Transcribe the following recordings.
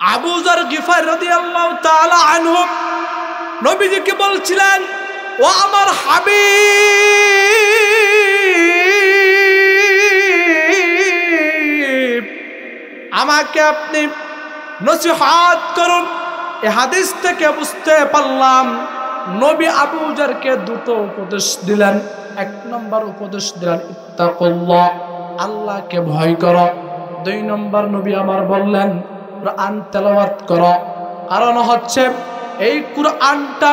আবু যর গিফার রাদিয়াল্লাহু তাআলা আনহু নবীজিকে বলছিলেন, ও আমার হাবিব, আমাকে আপনি নসিহত করুন। এই হাদিস থেকে বুঝতে পারলাম নবী আবু যরকে দুটো উপদেশ দিলেন। এক নম্বর উপদেশ দিলেন ইত্তাকুল্লাহ, আল্লাহকে ভয় করো। দুই নম্বর নবী আমার বললেন কুরআন তেলাওয়াত করো। কারণ হচ্ছে এই কুরআনটা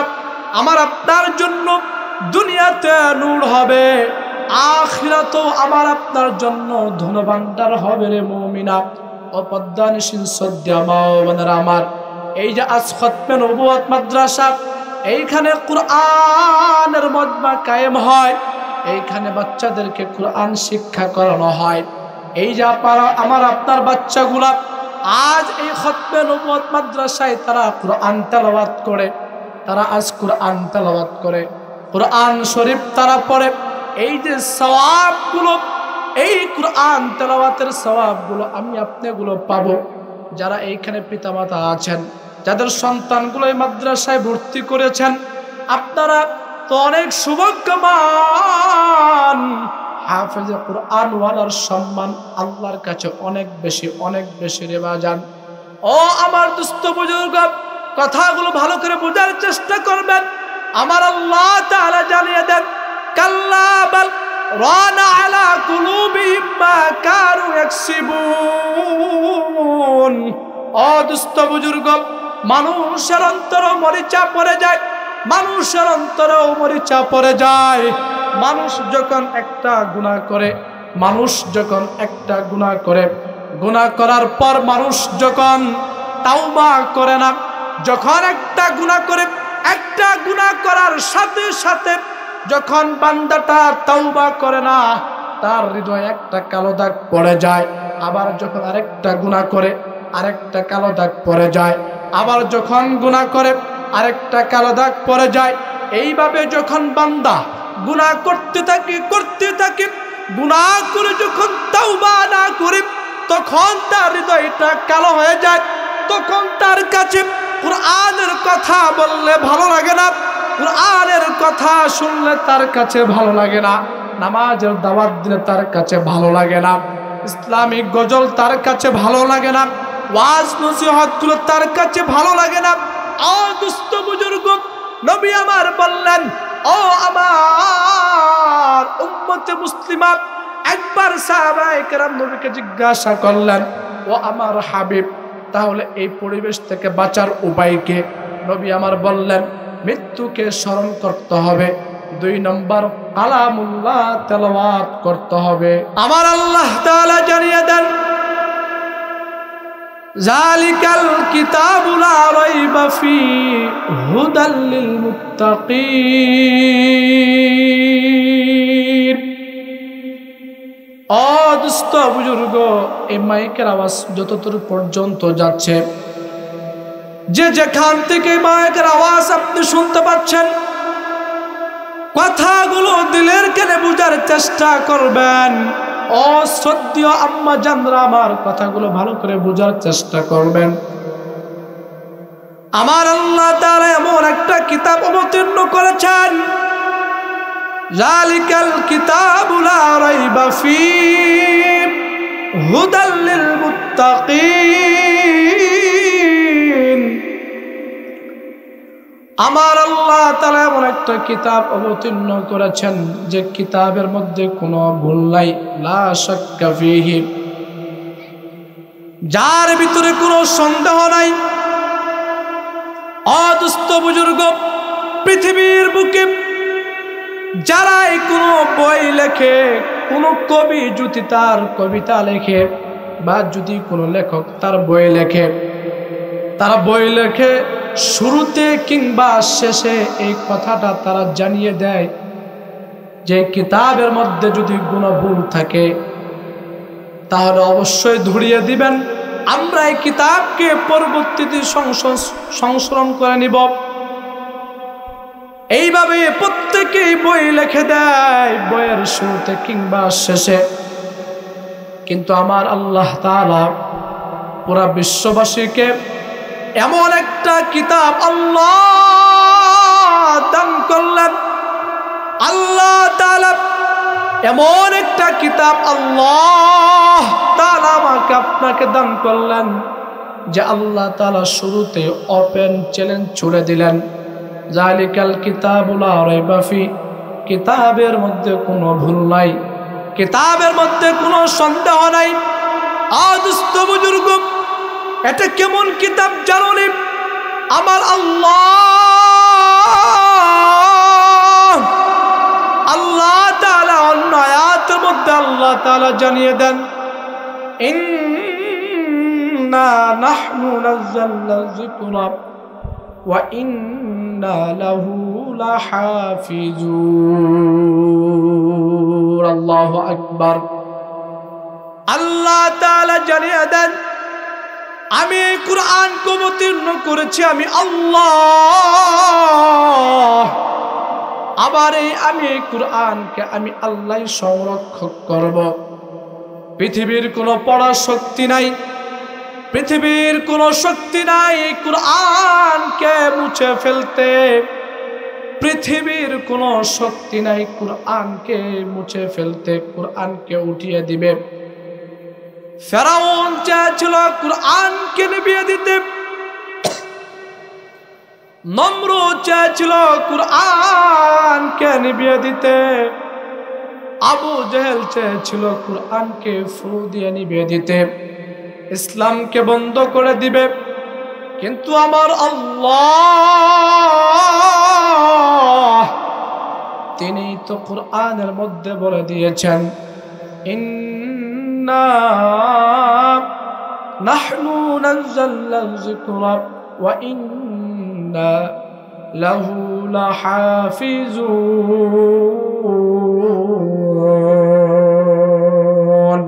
আমার আপনার জন্য দুনিয়াতে নূর হবে, আখিরাতেও আমার আপনার জন্য ধনভাণ্ডার হবে রে মুমিনা। ও পদ্মানিসীন শ্রদ্ধা মা ও বোনেরা আমার, এই যে আজ খতমে নবুয়ত মাদ্রাসা, এইখানে কুরআনের মজমা কায়েম হয়, এইখানে বাচ্চাদেরকে কুরআন শিক্ষা করানো হয়। এই যে আমার আপনার বাচ্চাগুলা আজ এই খতমে নবুয়ত মাদ্রাসায় তারা কুরআন তেলাওয়াত করে, তারা আজ কুরআন তেলাওয়াত করে, কুরআন শরীফ তারা পড়ে। এই যে সওয়াবগুলো, এই কুরআন তেলাওয়াতের সওয়াবগুলো আমি আপনিগুলো পাবো। যারা এইখানে পিতামাতা আছেন, যাদের সন্তানগুলো এই মাদ্রাসায় ভর্তি করেছেন, আপনারা তো অনেক সৌভাগ্যবান। হাফেজে কুরআন ওয়ালার সম্মান আল্লাহর কাছে অনেক বেশি রে বাজান। ও আমার দুস্থ বুজুর্গ, কথাগুলো ভালো করে বোঝার চেষ্টা করবেন। আমার আল্লাহ তাআলা জানিয়ে দেন, কাল্লা বাল রানা আলা কুলুবিহিম মা কানু ইয়াকসিবুন। ও দুস্থ বুজুর্গ, মানুষের অন্তরে মরিচা পড়ে যায়, মানুষের অন্তরেও মরিচা পড়ে যায়। মানুষ যখন একটা গুনাহ করে, গুনাহ করার পর মানুষ যখন তাওবা করে না, যখন একটা গুনাহ করে, একটা গুনাহ করার সাথে সাথে যখন বান্দাটা তাওবা করে না, তার হৃদয়ে একটা কালো দাগ পড়ে যায়। আবার যখন আরেকটা গুনাহ করে, আরেকটা কালো দাগ পড়ে যায়। আবার যখন গুনাহ করে, আরেকটা কালো দাগ পড়ে যায়। এইভাবে যখন বান্দা গুনাহ করতে থাকে, গুনাহ করে যখন তাওবা না করে, তখন তার হৃদয়টা কালো হয়ে যায়। তখন তার কাছে কুরআনের কথা বললে ভালো লাগে না, কুরআনের কথা শুনলে তার কাছে ভালো লাগে না, নামাজের দাওয়াত দিলে তার কাছে ভালো লাগে না, ইসলামিক গজল তার কাছে ভালো লাগে না, ওয়াজ নসিহত গুলো তার কাছে ভালো লাগে না। ও দুস্থ বুজুর্গ, নবী আমার বললেন, ও আমার উম্মতে মুসলিমা, একবার সাহাবায়ে কেরাম নবীকে জিজ্ঞাসা করলেন, ও আমার হাবিব, তাহলে এই পরিবেশ থেকে বাঁচার উপায় কি? নবী আমার বললেন, মৃত্যুকে স্মরণ করতে হবে। দুই নম্বর কালামুল্লাহ তেলাওয়াত করতে হবে। আমার আল্লাহ তাআলা জানিয়ে দেন, যালিকাল কিতাবু লা রাইবা ফীহি হুদাল লিল মুত্তাকিন। ও দুস্থ বুজুর্গ, এই মাইকের আওয়াজ যতদূর পর্যন্ত যাচ্ছে, যে যেখান থেকে মাইকের আওয়াজ আপনি শুনতে পাচ্ছেন, কথাগুলো দিলের কানে বুঝার চেষ্টা করবেন। ও শ্রদ্ধেয় আম্মা জানরা, আমার কথাগুলো ভালো করে বুঝার চেষ্টা করবেন। আমার আল্লাহ তাআলা এমন একটা কিতাব অবতীর্ণ করেছেন, যালিকাল কিতাবু লা রাইবা ফীহি হুদাল লিল মুত্তাকিন। আমার আল্লাহ তাআলা এমন একটা কিতাব অবতীর্ণ করেছেন, যে কিতাবের মধ্যে কোনো ভুল নাই, লা শাক্কা ফীহি, যার ভিতরে কোনো সন্দেহ নাই। অদুস্থ বুজুর্গ, পৃথিবীর বুকে যারাই কোনো বই লেখে, কোনো কবি যদি তার কবিতা লেখে, বা যদি কোনো লেখক তার বই লেখে, তারা বই লেখে শুরুতে কিংবা শেষে এই কথাটা তারা জানিয়ে দেয় যে কিতাবের মধ্যে যদি কোনো ভুল থাকে তাহলে অবশ্যই ধরিয়ে দিবেন, আমরা এই কিতাবকে পরবর্তীতে সংশোধন করে নিব। এইভাবে প্রত্যেকেই বই লিখে দেয়, বইয়ের শুরুতে কিংবা শেষে। কিন্তু আমার আল্লাহ তাআলা পুরা বিশ্ববাসীকে এমন একটা কিতাব আল্লাহ দান করলেন। আল্লাহ তাআলা এমন একটা কিতাব আল্লাহ তাআলা আমাকে আপনাকে দান করলেন যে আল্লাহ তাআলা শুরুতে ওপেন চ্যালেঞ্জ ছুড়ে দিলেন, জালিকাল কিতাবুল লা রাইবা ফি, কিতাবের মধ্যে কোনো ভুল নাই, কিতাবের মধ্যে কোনো সন্দেহ নাই। আদুস্ত বুজুর্গ, এটা কেমন কিতাব জানেন? আমার আল্লাহ তাআলা অন্য আয়াতের মধ্যে আল্লাহ তাআলা জানিয়ে দেন, ইন্না নাহনু নাযালনা যিকরা ওয়া ইন্না লাহু লাহাফিজুন। আল্লাহু আকবার। আল্লাহ তাআলা জানিয়ে দেন, আমি কুরআনকে অবতীর্ণ করেছি আমি আল্লাহ। আবার আমি এই কুরআনকে আমি আল্লাহ সংরক্ষণ করব। পৃথিবীর কোনো পড়ার শক্তি নাই, পৃথিবীর কোনো শক্তি নাই এই কুরআনকে মুছে ফেলতে। পৃথিবীর কোনো শক্তি নাই কুরআনকে মুছে ফেলতে, কুরআনকে উঠিয়ে দিবে। ফেরাউন চেয়েছিল কুরআনকে নিভিয়ে দিতে, নমরুদ চেয়েছিল কুরআনকে নিভিয়ে দিতে, আবু জেহেল চেয়েছিল কুরআনকে ফু দিয়ে নিভিয়ে দিতে, ইসলামকে বন্ধ করে দিবে। কিন্তু আমার আল্লাহ তিনি তো কুরআনের মধ্যে বলে দিয়েছেন, ইন্না নাহনু নাযালনা যিকরা ওয়া ইন্না লাহু লাহাফিজুন।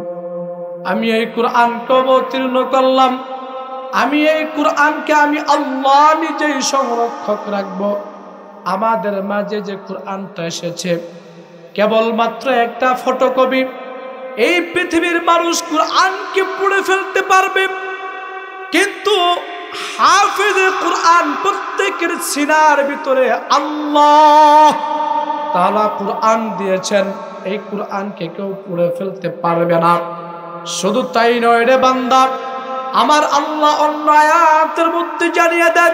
আমি এই কুরআনকে অবতীর্ণ করলাম, আমি এই কুরআনকে আমি আল্লাহ নিজেই সংরক্ষক রাখব। আমাদের মাঝে যে কুরআনটা এসেছে কেবলমাত্র একটা ফটোকপি। এই পৃথিবীর মানুষ কুরআনকে পড়ে ফেলতে পারবে, কিন্তু হাফেজে কুরআন প্রত্যেকের সিনার ভিতরে আল্লাহ তাআলা কুরআন দিয়েছেন, এই কুরআনকে কেউ পড়ে ফেলতে পারবে না। শুধু তাই নয় রে বান্দা, আমার আল্লাহ অন্য আয়াতের মধ্যে জানিয়ে দেন,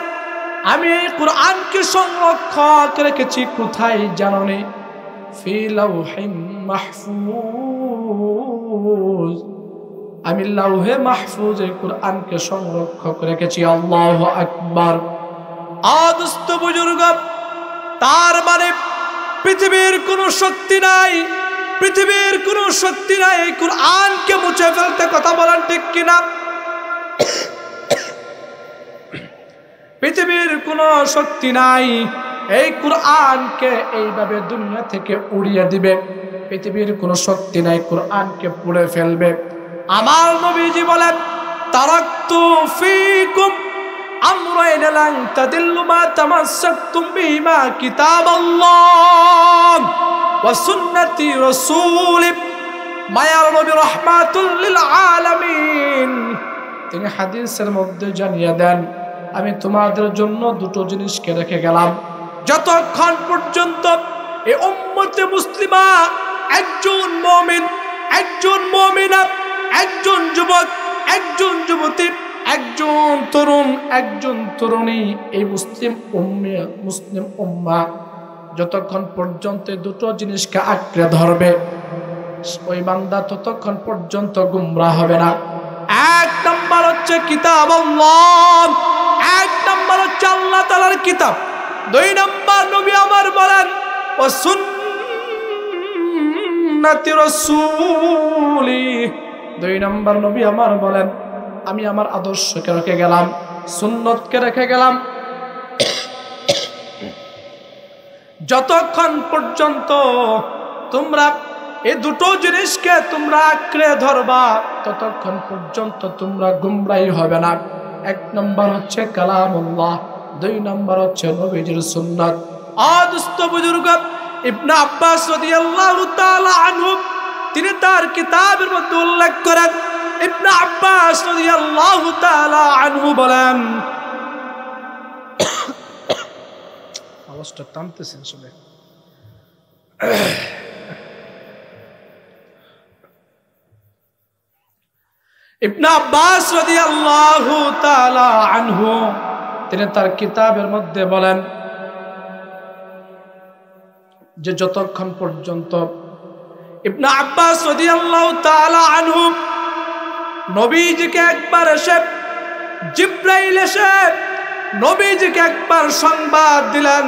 আমি এই কুরআনকে সংরক্ষণ রেখেছি কোথায় জানেন? ফি লাউহিন মাহফুজ। আমি লাউহে মাহফুজে কুরআনকে সংরক্ষণ রেখেছি। আল্লাহু আকবার। আদস্ত বুজুর্গ, তার মানে পৃথিবীর কোনো শক্তি নাই, পৃথিবীর কোনো শক্তি নাই এই কুরআনকে মুছে ফেলতে। কথা বলেন ঠিক কিনা? পৃথিবীর কোনো শক্তি নাই এই কুরআনকে এইভাবে দুনিয়া থেকে উড়িয়ে দিবে। পৃথিবীর কোনো শক্তি নাই কুরআনকে পুড়ে ফেলবে। আমার নবীজি বলেন, তারাকতু ফীকুম আমরাইন লান তাদিল্লু মা তামাসসাকতুম বিহিমা কিতাবাল্লাহ ওয়া সুন্নতি রাসূলি। মায়ার নবী রাহমাতুল লিল আলামিন তিনি হাদিসের মধ্যে জানিয়ে দেন, আমি তোমাদের জন্য দুটো জিনিসকে রেখে গেলাম। যতক্ষণ পর্যন্ত এই উম্মতে মুসলিমা একজন মুমিন, একজন মুমিনা, একজন যুবক, একজন যুবতী, একজন তরুণ, একজন তরুণী, এই মুসলিম উম্মাহ যতক্ষণ পর্যন্ত দুটো জিনিসকে আঁকড়ে ধরবে ওই বান্দা ততক্ষণ পর্যন্ত গুমরাহ হবে না। এক নম্বর হচ্ছে কিতাব আল্লাহ, এক নম্বর হচ্ছে আল্লাহ তাআলার কিতাব। দুই নম্বর নবী আমার বলেন ও সুন্নতি রাসূলি। দুই নম্বর নবী আমার বলেন, আমি আমার আদর্শকে রেখে গেলাম, সুন্নতকে রেখে গেলাম। যতক্ষণ পর্যন্ত তোমরা এই দুটো জিনিসকে তোমরা আঁকড়ে ধরবা ততক্ষণ পর্যন্ত তোমরা গুমরাহী হবে না। এক নম্বর হচ্ছে কালামুল্লাহ, দুই নম্বর হচ্ছে নবীজির সুন্নাত। আদস্ত বুজুর্গ ইবনে আব্বাস রাদিয়াল্লাহু তাআলা আনহু তিনি তার কিতাবের মধ্যে উল্লেখ করেন, ইবনে আব্বাস রাদিয়াল্লাহু তাআলা আনহু বলেন, আওয়াজটা টানতেছেন আসলে। ইবনে আব্বাস রাদিয়াল্লাহু তাআলা আনহু তিনি তার কিতাবের মধ্যে বলেন যে যতক্ষণ পর্যন্ত ইবনে আব্বাস রাদিয়াল্লাহু তাআলা আনহু নবীজিকে একবার এসে জিবরাইল এসে নবীজিকে একবার সংবাদ দিলেন,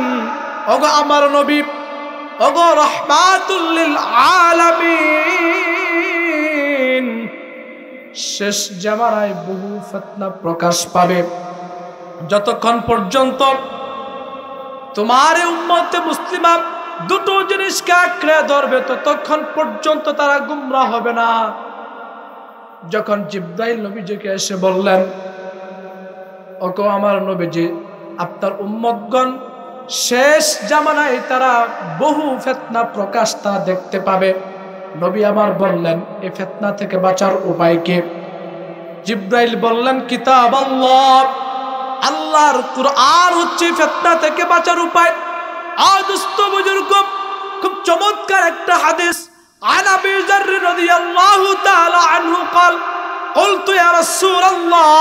ওগো আমার নবী, ওগো রাহমাতুল লিল আলামিন, শেষ জামানায় বহু ফিতনা প্রকাশ পাবে। যতক্ষণ পর্যন্ত তোমার উম্মতে মুসলিমা দুটো জিনিসকে আঁকড়ে ধরবে ততক্ষণ পর্যন্ত তারা গুমরাহ হবে না। যখন জিবরাইল নবীজিকে এসে বললেন, ওগো আমার নবীজি, আপনার উম্মতগণ শেষ জামানায় তারা বহু ফিতনা প্রকাশ তারা দেখতে পাবে। নবী আমার বললেন, এই ফিতনা থেকে বাঁচার উপায় কি? জিবরাইল বললেন, কিতাব আল্লাহ, আল্লাহর কুরআন হচ্ছে ফিতনা থেকে বাঁচার উপায়। আদস্ত বুজুর্গ, খুব চমৎকার একটা হাদিস। আন আবি যার রাদিয়াল্লাহু তাআলা আনহু قال قلت يا رسول الله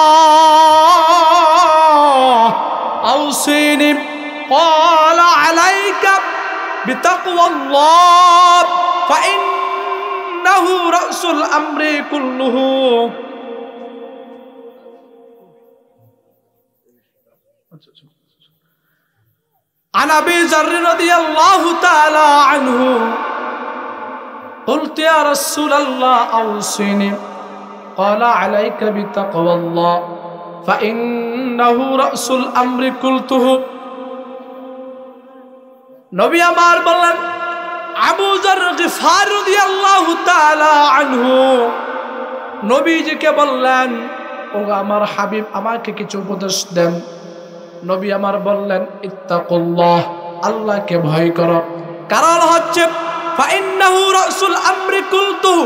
اوصيني قال عليك بتقوى الله فإنه رأس الأمر كله. عن أبي ذر رضي الله تعالى عنه قلت يا رسول الله أوصيني قال عليك بتقوى الله فإنه رأس الأمر كله. নবী আমার বললেন, আবু যর গিফার রাদিয়াল্লাহু তাআলা আনহু নবীজিকে বললেন, ও আমার হাবিব, আমাকে কিছু উপদেশ দেন। নবী আমার বললেন, ইত্তাকুল্লাহ, আল্লাহকে ভয় করো। কারণ হচ্ছে ফাইন্নাহু রাসুল আমরি কুলতুহু,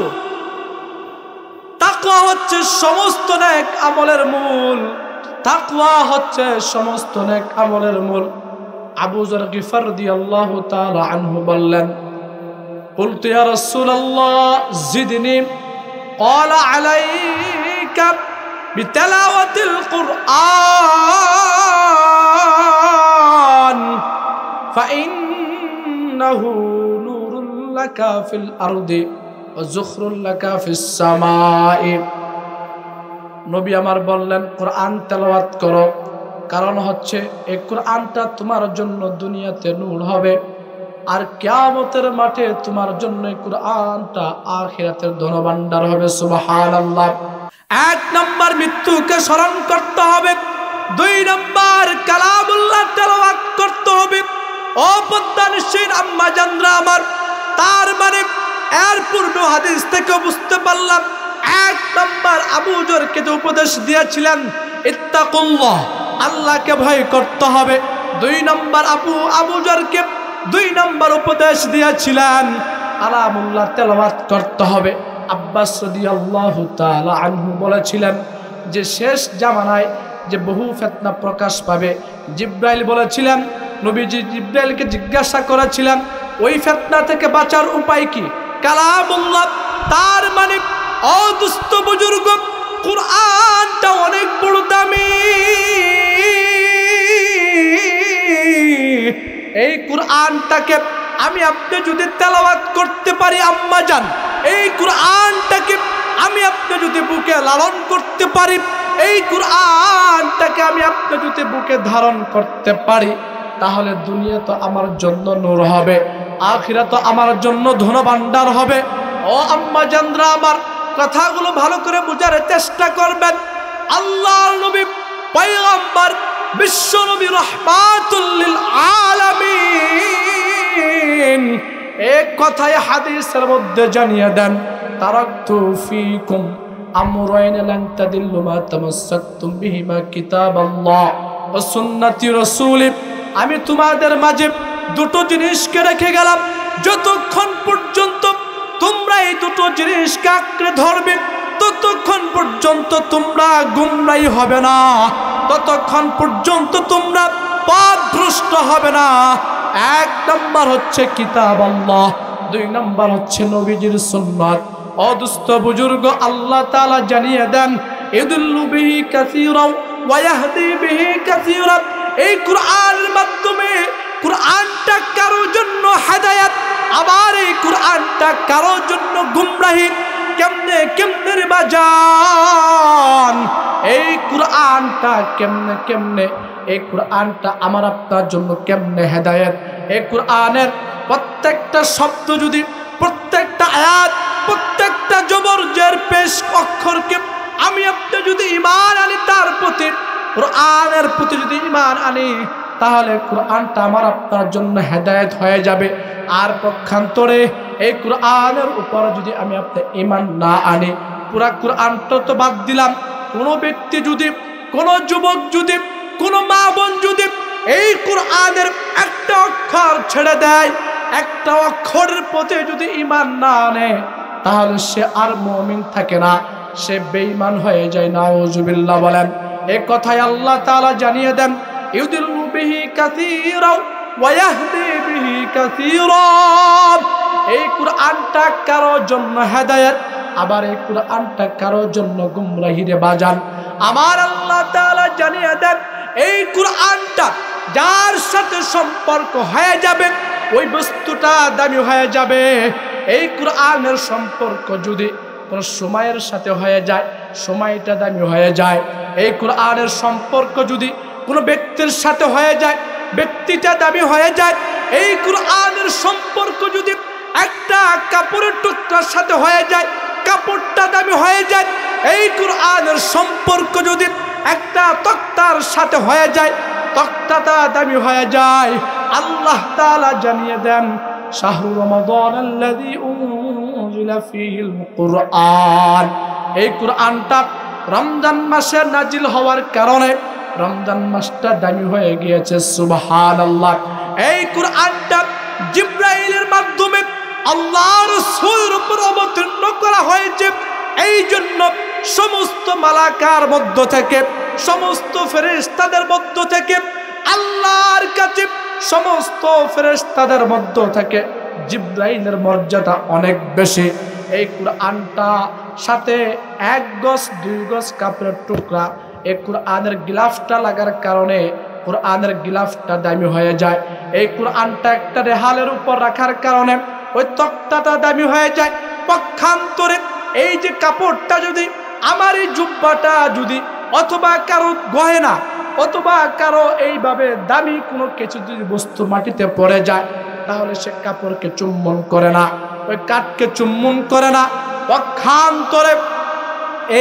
তাকওয়া হচ্ছে সমস্ত নেক আমলের মূল। তাকওয়া হচ্ছে সমস্ত নেক আমলের মূল। আবু যর গিফার রাদিয়াল্লাহু তাআলা আনহু বললেন, কুলতু ইয়া রাসূলুল্লাহ জিদনি ক্বালা আলাইকা বিতিলাওয়াতিল কুরআন ফাইন্নাহু নূরুল লাকা ফিল আরদি ওয়া যুখরুল লাকা ফিস সামাই। নবী আমার বললেন, কোরআন তেলাওয়াত করো। কারণ হচ্ছে এই কোরআনটা তোমার জন্য দুনিয়াতে নূর হবে, আর কিয়ামতের মাঠে তোমার জন্য এই কোরআনটা আখিরাতের ধনভাণ্ডার হবে। সুবহানাল্লাহ। এক নম্বর মৃত্যুকে স্মরণ করতে হবে, দুই নম্বর কালামুল্লাহ তেলাওয়াত করতে হবে। ও পদ্মানিসীন আম্মা জানরা আমার, তার মানে এর পূর্ণ হাদিস থেকে বুঝতে পারলাম, এক নম্বর আবু যরকে যে উপদেশ দিয়েছিলেন ইত্তাকুল্লাহ, আল্লাহকে ভয় করতে হবে। দুই নম্বর আবু যরকে দুই নম্বর উপদেশ দিয়েছিলেন কালামুল্লাহ তেলাওয়াত করতে হবে। আব্বাস রাদিয়াল্লাহু তাআলা আনহু বলেছিলেন যে শেষ জামানায় যে বহু ফিতনা প্রকাশ পাবে। জিবরাইল বলেছিলেন, নবীজি জিবরাইলকে জিজ্ঞাসা করেছিলেন ওই ফিতনা থেকে বাঁচার উপায় কি? কালামুল্লাহ। তার মানে ও দুস্থ বুজুর্গ, কুরআনটা অনেক বড় দামি। এই কুরআনটাকে আমি আপনি যদি তেলাওয়াত করতে পারি আম্মা জান, এই কুরআনটাকে আমি আপনি যদি বুকে লালন করতে পারি, এই কুরআনটাকে আমি আপনি যদি বুকে ধারণ করতে পারি, তাহলে দুনিয়া তো আমার জন্য নূর হবে, আখিরাত তো আমার জন্য ধনভাণ্ডার হবে। ও আম্মা জানরা আমার, কথাগুলো ভালো করে বোঝার চেষ্টা করবেন। আল্লাহর নবী পয়গম্বর বিশ্ব নবী রাহমাতুল লিল আলামিন এক কথায় হাদিসের মধ্যে জানিয়ে দেন, তারাকতু ফীকুম আমরাইন লান তাদিল্লু মা তামাসসাকতুম বিহিমা কিতাবাল্লাহ ওয়া সুন্নতি রাসূলি। আমি তোমাদের মাঝে দুটো জিনিসকে রেখে গেলাম, যতক্ষণ পর্যন্ত তোমরা এই দুটো জিনিসকে আঁকড়ে ধরবে ততক্ষণ পর্যন্ত তোমরা গুমরাহী হবে না, ততক্ষণ পর্যন্ত তোমরা পথভ্রষ্ট হবে না। এক নম্বর হচ্ছে কিতাব আল্লাহ, দুই নম্বর হচ্ছে নবীজির সুন্নাত। ও দুস্থ বুজুর্গ, আল্লাহ তাআলা জানিয়ে দেন ইদুল্লু বিহি কাসীরা ওয়া ইয়াহদি বিহি কাসীরা। এই কুরআনের মাধ্যমে, কুরআনটা কারোর জন্য হেদায়েত, আবার এই কুরআনটা কারোর জন্য গুমরাহি। কেমনে কেমনে রে বাজান, এই কুরআনটা কেমনে কেমনে, এই কুরআনটা আমার আপনার জন্য কেমনে হেদায়েত। এই কুরআনের প্রত্যেকটা শব্দ যদি, প্রত্যেকটা আয়াত, প্রত্যেকটা জবর জের পেশ অক্ষরকে আমি আপনি যদি ঈমান আনি, তার প্রতি, কুরআনের প্রতি যদি ঈমান আনি, তাহলে কুরআনটা আমার আপনার জন্য হেদায়েত হয়ে যাবে। আর পক্ষান্তরে এই কুরআনের উপর যদি আমি আপনি ঈমান না আনি, পুরা কুরআনটা তো বাদ দিলাম, কোনো ব্যক্তি যদি, কোনো যুবক যদি, কোনো মা বোন যদি এই কুরআনের একটা অক্ষর ছেড়ে দেয়, একটা অক্ষরের প্রতি যদি ঈমান না আনে, তাহলে সে আর মুমিন থাকে না, সে বেঈমান হয়ে যায়। নাউজুবিল্লাহ বলেন। এই কথাই আল্লাহ তাআলা জানিয়ে দেন ইউদিল্লু বিহি কাসীরা ওয়া ইয়াহদি বিহি কাসীরা। এই কুরআনটা কারোর জন্য হেদায়েত, আবার এই কুরআনটা কারোর জন্য গুমরাহি রে বাজান। আমার আল্লাহ তাআলা জানিয়ে দেন এই কুরআনটা যার সাথে সম্পর্ক হয়ে যাবে, ওই বস্তুটা দামি হয়ে যাবে। এই কুরআনের সম্পর্ক যদি কোনো সময়ের সাথে হয়ে যায়, সময়টা দামি হয়ে যায়। এই কুরআনের সম্পর্ক যদি কোনো ব্যক্তির সাথে হয়ে যায়, ব্যক্তিটা দামি হয়ে যায়। এই কুরআনের সম্পর্ক যদি একটা কাপড়ের টুকরার সাথে হয়ে যায়, কাপড়টা দামি হয়ে যায়। এই কুরআনের সম্পর্ক যদি একটা তক্তার সাথে হয়ে যায়, তক্তাটা দামি হয়ে যায়। আল্লাহ তাআলা জানিয়ে দেন শাহরু রমাদানাল্লাযী উনজিলা ফীহিল কুরআন। এই কুরআনটা রমজান মাসে নাজিল হওয়ার কারণে রমজান মাসটা দামি হয়ে গিয়েছে। সুবহানাল্লাহ। এই কুরআনটা জিবরাইলের মাধ্যমে আল্লাহর রাসূলের উপর অবতীর্ণ করা হয়েছে। এই জন্য সমস্ত মালাকার মধ্য থেকে, সমস্ত ফেরেশতাদের মধ্য থেকে, আল্লাহর কাছে সমস্ত ফেরেশতাদের মধ্য থেকে জিবরাইলের মর্যাদা অনেক বেশি। এই কুরআনটা সাথে 1 গজ 2 গজ কাপড়ের টুকরা, এই কুরআনের গিলাফটা লাগার কারণে কুরআনের গিলাফটা দামি হয়ে যায়। এই কুরআনটা একটা রেহালের উপর রাখার কারণে ওই তক্তাটা দামি হয়ে যায়। পক্ষান্তরে এই যে কাপড়টা যদি, আমার এই জুব্বাটা যদি, অথবা কারো গয়না, অথবা কারো এইভাবে দামি কোনো কিছু যদি বস্তু মাটিতে পড়ে যায়, তাহলে সে কাপড়কে চুম্বন করে না, ওই কাঠকে চুম্বন করে না। পক্ষান্তরে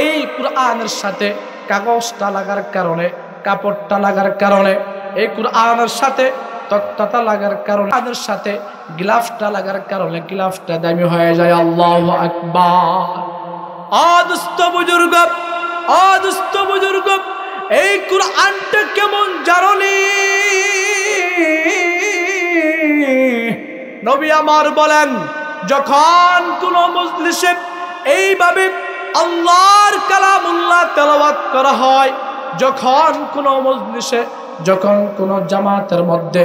এই কুরআনের সাথে কাগজটা লাগার কারণে, কাপড়টা লাগার কারণে, এই কুরআনের সাথে তক্তাটা লাগার কারণে, তাদের সাথে গ্লাভসটা লাগার কারণে গ্লাভসটা দামি হয়ে যায়। আল্লাহু আকবার। অদুস্থ বুজুর্গ, অদুস্থ বুজুর্গ, এই কুরআনটা কেমন জাননি? নবী আমার বলেন, যখন কোন মজলিসে এইভাবে আল্লাহর কালামুল্লাহ তেলাওয়াত করা হয়, যখন কোন মজলিসে, যখন কোন জামাতের মধ্যে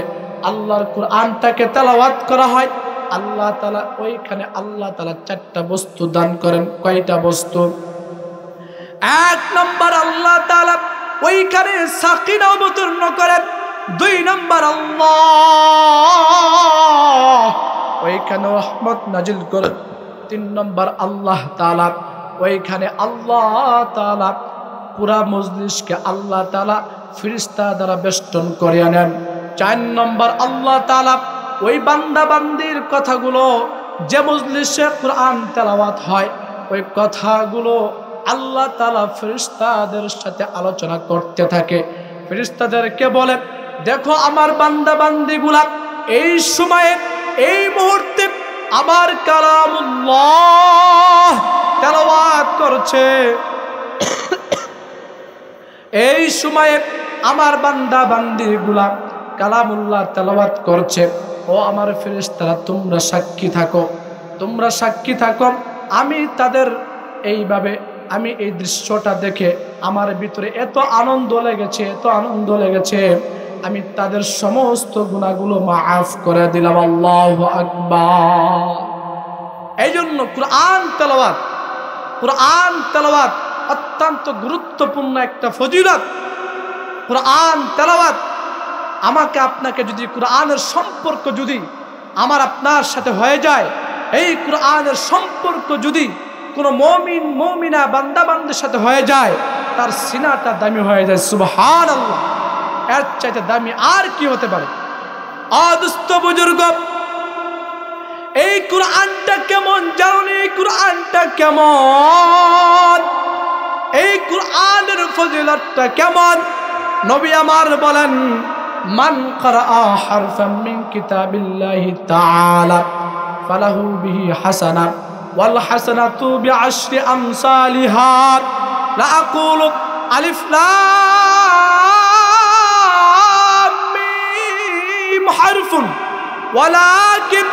আল্লাহর কুরআনটাকে তেলাওয়াত করা হয়, আল্লাহ তাআলা ওইখানে আল্লাহ তাআলা 4টা বস্তু দান করেন। কয়টা বস্তু? 1 নম্বর আল্লাহ তাআলা ওইখানে সাকিনা অবতীর্ণ করেন। 2 নম্বর আল্লাহ ওইখানে রহমত নাজিল করেন। 3 নম্বর আল্লাহ তাআলা ওইখানে আল্লাহ তাআলা পুরা মজলিসকে আল্লাহ তাআলা ফেরেশতা দ্বারা বেষ্টন করে আনেন। 4 নম্বর আল্লাহ তাআলা ওই বান্দা বান্দির কথাগুলো, যে মজলিসে কুরআন তেলাওয়াত হয়, ওই কথাগুলো আল্লাহ তাআলা ফেরেশতাদের সাথে আলোচনা করতে থাকে। ফেরেশতাদেরকে বলে, দেখো আমার বান্দা বান্দিগুলা এই সময়ে, এই মুহূর্তে আমার কালামুল্লাহ তেলাওয়াত করছে। এই সময়ে আমার বান্দা বান্দিগুলা কালামুল্লাহ তেলাওয়াত করছে। ও আমার ফেরেশতারা, তোমরা সাক্ষী থাকো, তোমরা সাক্ষী থাকো। আমি তাদের এইভাবে, আমি এই দৃশ্যটা দেখে আমার ভিতরে এত আনন্দ লেগেছে, এত আনন্দ লেগেছে। আমি তাদের সমস্ত গুনাহগুলো মাফ করে দিলাম। আল্লাহু আকবার। এই জন্য কোরআন তেলাওয়াত অত্যন্ত গুরুত্বপূর্ণ একটা ফজিলত। কোরআন তেলাওয়াত আমাকে আপনাকে যদি কোরআনের সম্পর্ক যদি আমার আপনার সাথে হয়ে যায়, এই কোরআনের সম্পর্ক যদি কোনো মুমিন মুমিনা বান্দা বান্দার সাথে হয়ে যায়, তার সিনাটা দামি হয়ে যায়। সুবহানাল্লাহ। এর চাইতে দামি আর কি হতে পারে? অদুস্থ বুজুর্গ, এই কোরআনটা কেমন জানেন? এই কোরআনটা কেমন? এই কোরআনের ফজিলতটা কেমন? নবী আমার বলেন, মান ক্বারাআ হারফাম মিন কিতাবিল্লাহি তাআলা ফালাহু বিহি হাসানাহ ওয়াল হাসানাতু বিআশরি আমসালিহা। লা আকুলু আলিফ লাম মিম হারফুন ওয়ালাকিন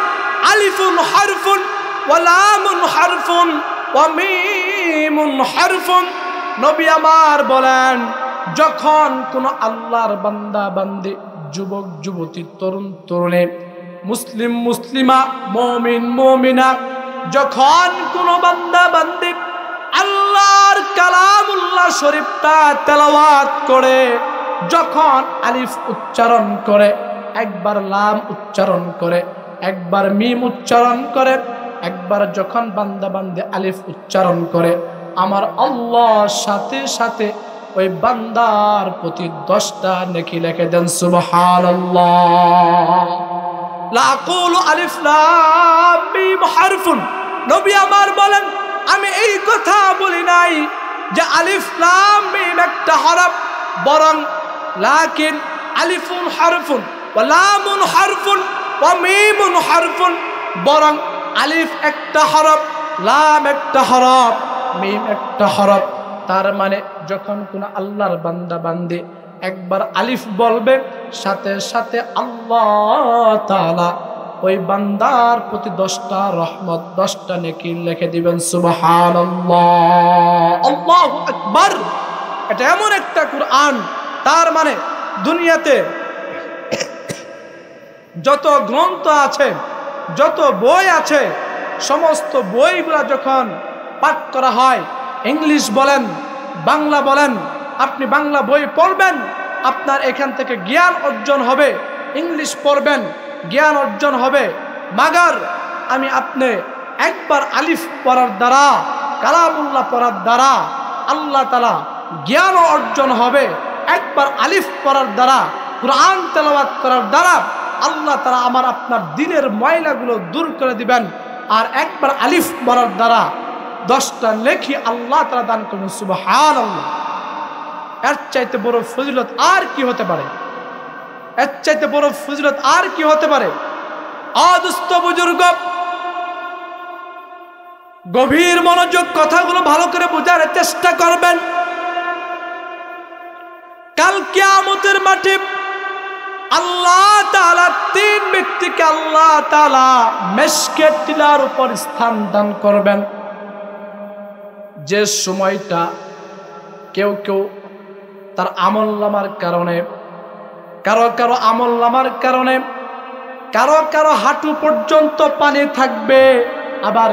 আলিফুন হারফুন ওয়া লামুন হারফুন ওয়া মিমুন হারফুন। নবী আমার বলেন, যখন কোন আল্লাহর বান্দা বান্দি, যুবক যুবতী, তরুণ তরুণী, মুসলিম মুসলিমা, মুমিন মুমিনা, যখন কোন বান্দা বান্দি আল্লাহর কালামুল্লাহ শরীফটা তেলাওয়াত করে, যখন আলিফ উচ্চারণ করে, একবার লাম উচ্চারণ করে, একবার মিম উচ্চারণ করে, একবার যখন বান্দা বান্দি আলিফ উচ্চারণ করে, আমার আল্লাহ সাথে সাথে ওই বান্দার প্রতি 10টা নেকি লিখে দেন। সুবহানাল্লাহ। লা আকুলু আলিফ লাম মিম হারফুন। নবী আমার বলেন, আমি এই কথা বলি নাই যে আলিফ লাম মিম একটা হরফ, বরং লাকিন আলিফুন হারফুন ওয়া লামুন হারফুন ওয়া মিমুন হারফুন, বরং আলিফ একটা হরফ, লাম একটা হরফ, মিম একটা হরফ। তার মানে যখন কোন আল্লাহর বান্দা বান্দি একবার আলিফ বলবে, সাথে সাথে আল্লাহ তাআলা ওই বান্দার প্রতি 10টা রহমত, 10টা নেকি লিখে দিবেন। সুবহানাল্লাহ, আল্লাহু আকবার। এটা এমন একটা কোরআন, তার মানে দুনিয়াতে যত গ্রন্থ আছে, যত বই আছে, সমস্ত বইগুলা যখন পাঠ করা হয়, ইংলিশ বলেন, বাংলা বলেন, আপনি বাংলা বই পড়বেন, আপনার এখান থেকে জ্ঞান অর্জন হবে। ইংলিশ পড়বেন, জ্ঞান অর্জন হবে। মাগার আমি আপনি একবার আলিফ পড়ার দ্বারা, কালামুল্লাহ পড়ার দ্বারা আল্লাহ তাআলা জ্ঞান অর্জন হবে। একবার আলিফ পড়ার দ্বারা, কোরআন তেলাওয়াত করার দ্বারা আল্লাহ তাআলা আমার আপনার দিনের ময়লাগুলো দূর করে দিবেন। আর একবার আলিফ পড়ার দ্বারা 10টা নেকি আল্লাহ তাআলা দান করবেন। সুবহানাল্লাহ। এর চাইতে বড় ফজিলত আর কি হতে পারে? এর চাইতে বড় ফজিলত আর কি হতে পারে? অদুস্থ বুজুর্গ, গভীর মনোযোগ, কথাগুলো ভালো করে বোঝার চেষ্টা করবেন। কাল কিয়ামতের মাঠে আল্লাহ তাআলা 3 ব্যক্তিকে আল্লাহ তাআলা মেশকের টিলার উপর স্থান দান করবেন। যে সময়টা কেউ কেউ তার আমলনামার কারণে, কারো আমলনামার কারণে, কারো হাঁটু পর্যন্ত পানি থাকবে, আবার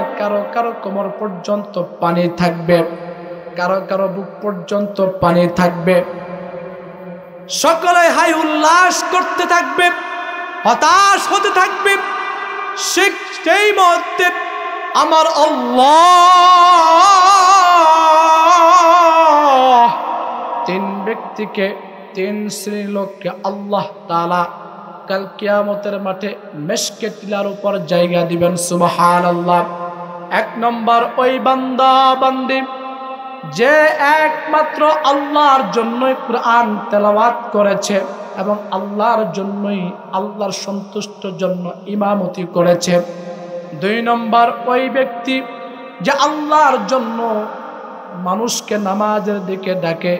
কারো কোমর পর্যন্ত পানি থাকবে, কারো বুক পর্যন্ত পানি থাকবে। সকলে হাই উল্লাস করতে থাকবে, হতাশ হতে থাকবে। সেই মুহূর্তে আমার আল্লাহ 3 ব্যক্তিকে, 3 শ্রেণীর লোককে আল্লাহ তাআলা কাল কিয়ামতের মাঠে মেশকের টিলার উপর জায়গা দিবেন। সুবহানাল্লাহ। 1 নম্বর ওই বান্দা বান্দি যে একমাত্র আল্লাহর জন্যই কোরআন তেলাওয়াত করেছে এবং আল্লাহর জন্যই, আল্লাহর সন্তুষ্টির জন্য ইমামতি করেছে। 2 নম্বর ওই ব্যক্তি যে আল্লাহর জন্য মানুষকে নামাজের দিকে ডাকে।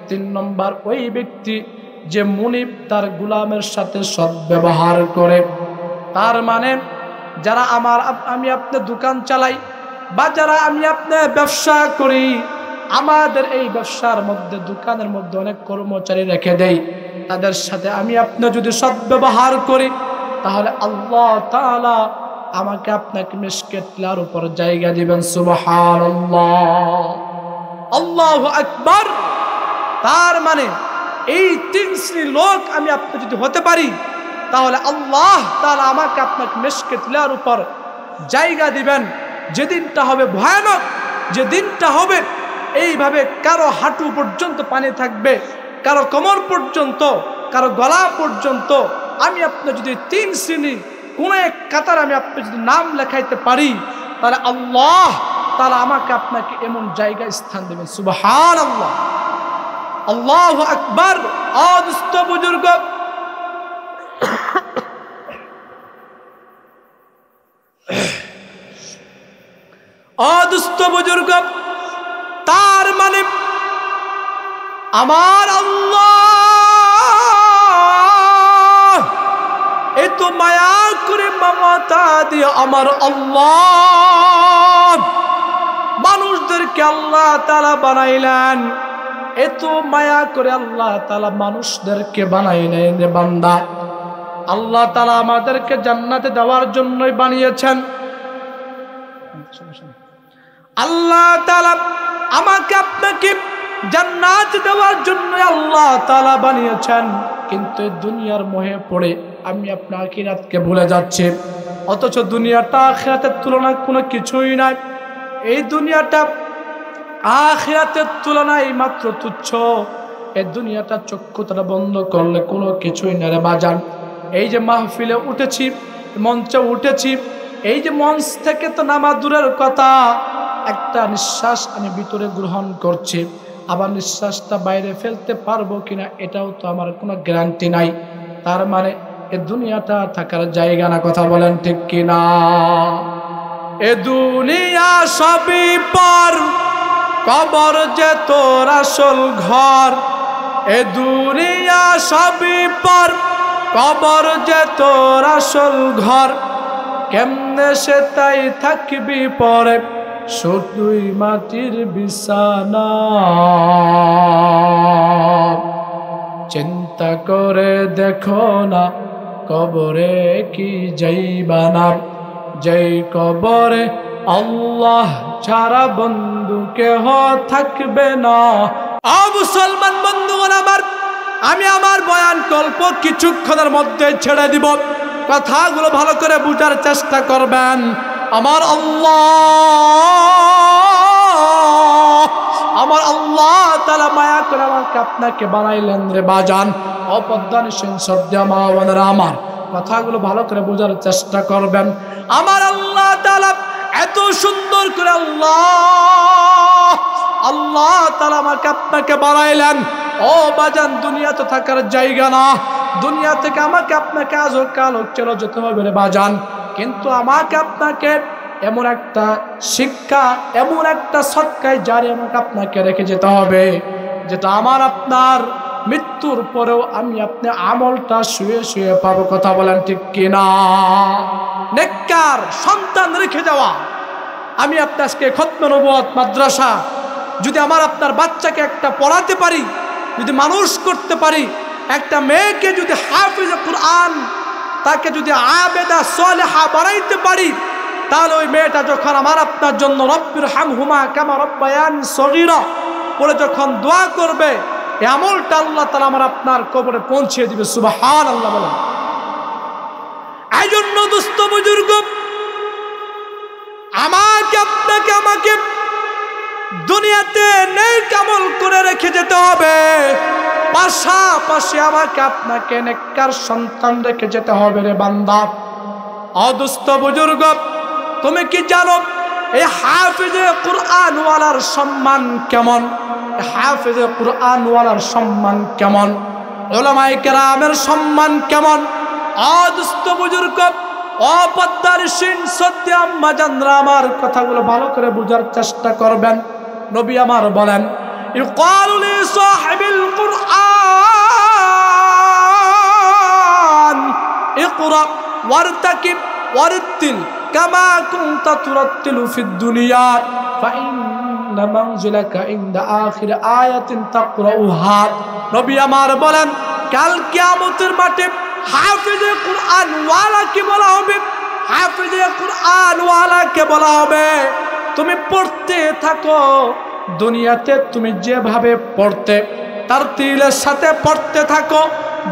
3 নম্বর ওই ব্যক্তি যে মুনিব, তার গোলামের সাথে সদ্ব্যবহার করে। তার মানে যারা আমি আপনি দোকান চালাই, বা যারা আমি আপনি ব্যবসা করি, আমাদের এই ব্যবসার মধ্যে, দোকানের মধ্যে অনেক কর্মচারী রেখে দেই। তাদের সাথে আমি আপনি যদি সদ্ব্যবহার করি তাহলে আল্লাহ তাআলা আমাকে আপনাকে মিশকের টিলার উপর জায়গা দিবেন। সুবহানাল্লাহ, আল্লাহু আকবার। তার মানে এই তিন শ্রেণীর লোক আমি আপনি যদি হতে পারি তাহলে আল্লাহ তাআলা আমাকে আপনাকে মিশকের টিলার উপর জায়গা দিবেন। যেদিনটা হবে ভয়ানক, যে দিনটা হবে এইভাবে কারো হাঁটু পর্যন্ত পানি থাকবে, কারো কোমর পর্যন্ত, কারো গলা পর্যন্ত। আমি আপনি যদি তিন শ্রেণী কোন এক কাতার আমি আপনি যদি নাম লেখাইতে পারি তাহলে আল্লাহ তাআলা আমাকে আপনাকে এমন জায়গায় স্থান দেবেন। সুবহানাল্লাহ, আল্লাহু আকবার। দুস্থ বুজুর্গ, দুস্থ বুজুর্গ, তার মানে আমার আল্লাহ এত মায়া করে মমতা দিয়ে আমার আল্লাহ মানুষদেরকে আল্লাহ তাআলা বানাইলেন। এত মায়া করে আল্লাহ তাআলা মানুষদেরকে বানাইলেন রে বান্দা। আল্লাহ তাআলা আমাদেরকে জান্নাতে দেওয়ার জন্যই বানিয়েছেন। আল্লাহ তাআলা আমাকে আপনাকে জান্নাত দেওয়ার জন্য আল্লাহ তাআলা বানিয়েছেন, কিন্তু দুনিয়ার মোহে পড়ে আমি আপনার আখিরাতকে ভুলে যাচ্ছি। অথচ দুনিয়াটা আখিরাতের তুলনায় কোনো কিছুই নাই। এই দুনিয়াটা আখিরাতের তুলনায় মাত্র তুচ্ছ। এই দুনিয়াটা চক্ষু তারা বন্ধ করলে কোনো কিছুই না রে বাজান। এই যে মাহফিলে উঠেছি, মঞ্চে উঠেছি, এই যে মঞ্চ থেকে তো নামা দূরের কথা, একটা নিঃশ্বাস আমি ভিতরে গ্রহণ করছি, আবার নিঃশ্বাসটা বাইরে ফেলতে পারবো কিনা এটাও তো আমার কোনো গ্যারান্টি নাই। তার মানে এ দুনিয়াটা থাকার জায়গা না, কথা বলেন ঠিক কিনা? এ দুনিয়া সবই পর, কবর যে তোর আসল ঘর। এ দুনিয়া সবই পর, কবর যে তোর আসল ঘর। কেমনে সে তাই থাকবি পরে, শুধুই মাটির বিছানা। চিন্তা করে দেখো না কবরে কি যাইবা না, যেই কবরে আল্লাহ ছাড়া বন্ধু কেহ থাকবে না। মুসলমান বন্ধুগণ আমার, আমি আমার বয়ান গল্প কিছুক্ষণের মধ্যে ছেড়ে দিব, কথাগুলো ভালো করে বুঝার চেষ্টা করবেন। আমার আল্লাহ তাআলা মায়া করে আমাকে আপনাকে বানাইলেন রে বাজান। অপদানশীল শ্রদ্ধা মা বোনেরা আমার, কথাগুলো ভালো করে বোঝার চেষ্টা করবেন। আমার আল্লাহ তাআলা এত সুন্দর করে আল্লাহ তাআলা আমাকে আপনাকে বানাইলেন। ও বাজান, দুনিয়া তো থাকার জায়গা না। দুনিয়া থেকে আমাকে আপনাকে আজ হোক কাল হোক চলে যেতে হবে রে বাজান। কিন্তু আমাকে আপনাকে এমন একটা শিক্ষা, এমন একটা সৎকায় জারি আমাকে আপনাকে রেখে যেতে হবে, যেটা আমার আপনার মৃত্যুর পরেও আমি আপনি আমলটা শুয়ে শুয়ে পাবো। কথা বলেন ঠিক কিনা? নেককার সন্তান রেখে যাওয়া। আমি আপনাকে খতমে নবুয়ত মাদ্রাসা যদি আমার আপনার বাচ্চাকে একটা পড়াতে পারি, যদি মানুষ করতে পারি, একটা মেয়েকে যদি হাফিজে কুরআন, তাকে যদি আবেদা সালেহা বানাইতে পারি, তাহলে ওই মেয়েটা যখন আমার আপনার জন্য রব্বির হামহুমা কামা রব্বায়ানি সগীরা পড়ে যখন দোয়া করবে, এই আমলটা আল্লাহ তাআলা আমার আপনার কবরে পৌঁছে দিবে। সুবহানাল্লাহ বলেন। এই জন্য দোস্ত বুজুর্গ, আমাকে দুনিয়াতে নেক আমল করে রেখে যেতে হবে, পাশাপাশি আমাকে আপনাকে নেককার সন্তান রেখে যেতে হবে রে বান্দা। অদুস্থ বুজুর্গ, তুমি কি জানো এই হাফিজে কুরআন ওয়ালার সম্মান কেমন? হাফিজে কুরআন ওয়ালার সম্মান কেমন? উলামায়ে কেরামের সম্মান কেমন? অদুস্থ বুজুর্গ, অপদ্দারশীন সত্যি আম্মা জানরা আমার কথাগুলো ভালো করে বুঝার চেষ্টা করবেন। নবী আমার বলেন, ইউকালু লি সাহিবিল কুরআন ইকরা ওয়ারতাকিব ওয়ারতিল কামা কুনতা তুরাতিলু ফিদ দুনিয়া ফাইন্না মানজিলাকা ইনদা আখির আয়াতিন তাকরাউহা। নবী আমার বলেন, কাল কিয়ামতের মাঠে হাফেজে কুরআন ওয়ালাকে বলা হবে, হাফেজে কুরআন ওয়ালাকে বলা হবে তুমি পড়তে থাকো, দুনিয়াতে তুমি যেভাবে পড়তে তারতিলের সাথে পড়তে থাকো,